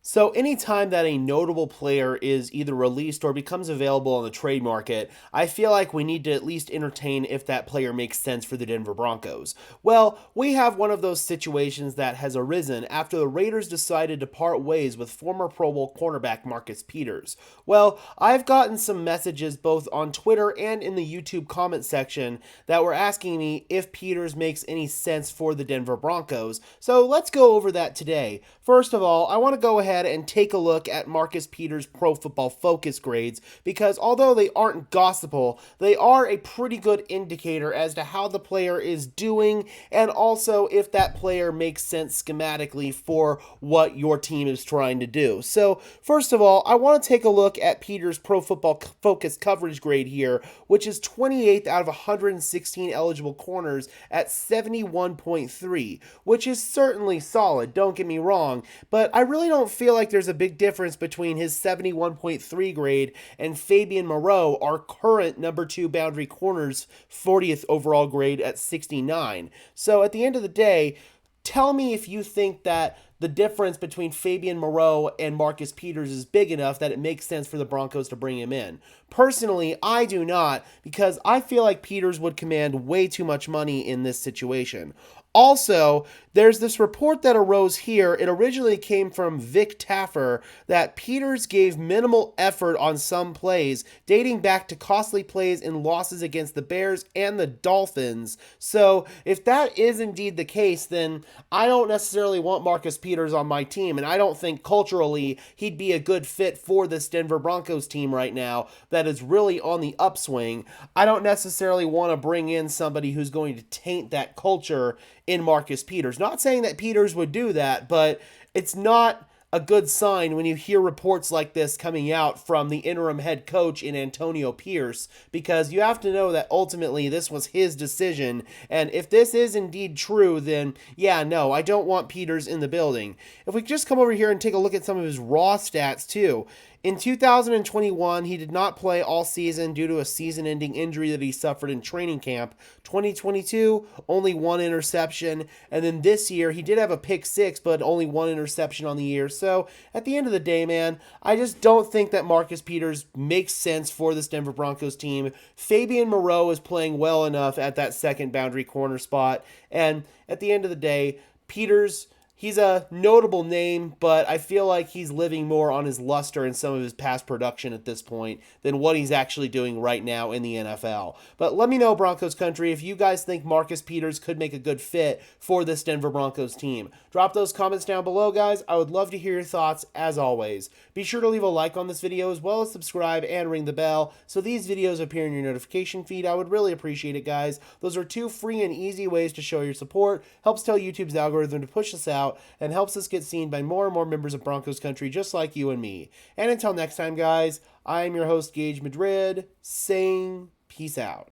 So, anytime that a notable player is either released or becomes available on the trade market, I feel like we need to at least entertain if that player makes sense for the Denver Broncos. Well, we have one of those situations that has arisen after the Raiders decided to part ways with former Pro Bowl cornerback Marcus Peters. Well, I've gotten some messages both on Twitter and in the YouTube comment section that were asking me if Peters makes any sense for the Denver Broncos. So, let's go over that today. First of all, I want to go ahead and take a look at Marcus Peters' Pro Football Focus grades because although they aren't gospel, they are a pretty good indicator as to how the player is doing and also if that player makes sense schematically for what your team is trying to do. So, first of all, I want to take a look at Peters' Pro Football Focus coverage grade here, which is 28th out of 116 eligible corners at 71.3, which is certainly solid, don't get me wrong, but I really don't feel like there's a big difference between his 71.3 grade and Fabian Moreau, our current number 2 boundary corner's 40th overall grade at 69. So at the end of the day, tell me if you think that the difference between Fabian Moreau and Marcus Peters is big enough that it makes sense for the Broncos to bring him in. Personally, I do not, because I feel like Peters would command way too much money in this situation. Also, there's this report that arose here. It originally came from Vic Taffer that Peters gave minimal effort on some plays, dating back to costly plays in losses against the Bears and the Dolphins. So, if that is indeed the case, then I don't necessarily want Marcus Peters on my team, and I don't think culturally he'd be a good fit for this Denver Broncos team right now that is really on the upswing. I don't necessarily want to bring in somebody who's going to taint that culture in Marcus Peters. Not saying that Peters would do that, but it's not a good sign when you hear reports like this coming out from the interim head coach in Antonio Pierce, because you have to know that ultimately this was his decision, and if this is indeed true, then yeah, no, I don't want Peters in the building. If we just come over here and take a look at some of his raw stats too, in 2021, he did not play all season due to a season-ending injury that he suffered in training camp. 2022, only one interception. And then this year, he did have a pick six, but only one interception on the year. So at the end of the day, man, I just don't think that Marcus Peters makes sense for this Denver Broncos team. Fabian Moreau is playing well enough at that second boundary corner spot. And at the end of the day, Peters, he's a notable name, but I feel like he's living more on his luster and some of his past production at this point than what he's actually doing right now in the NFL. But let me know, Broncos country, if you guys think Marcus Peters could make a good fit for this Denver Broncos team. Drop those comments down below, guys. I would love to hear your thoughts, as always. Be sure to leave a like on this video, as well as subscribe and ring the bell so these videos appear in your notification feed. I would really appreciate it, guys. Those are two free and easy ways to show your support. Helps tell YouTube's algorithm to push us out and helps us get seen by more and more members of Broncos country just like you and me. And until next time, guys, I'm your host, Gage Madrid, saying peace out.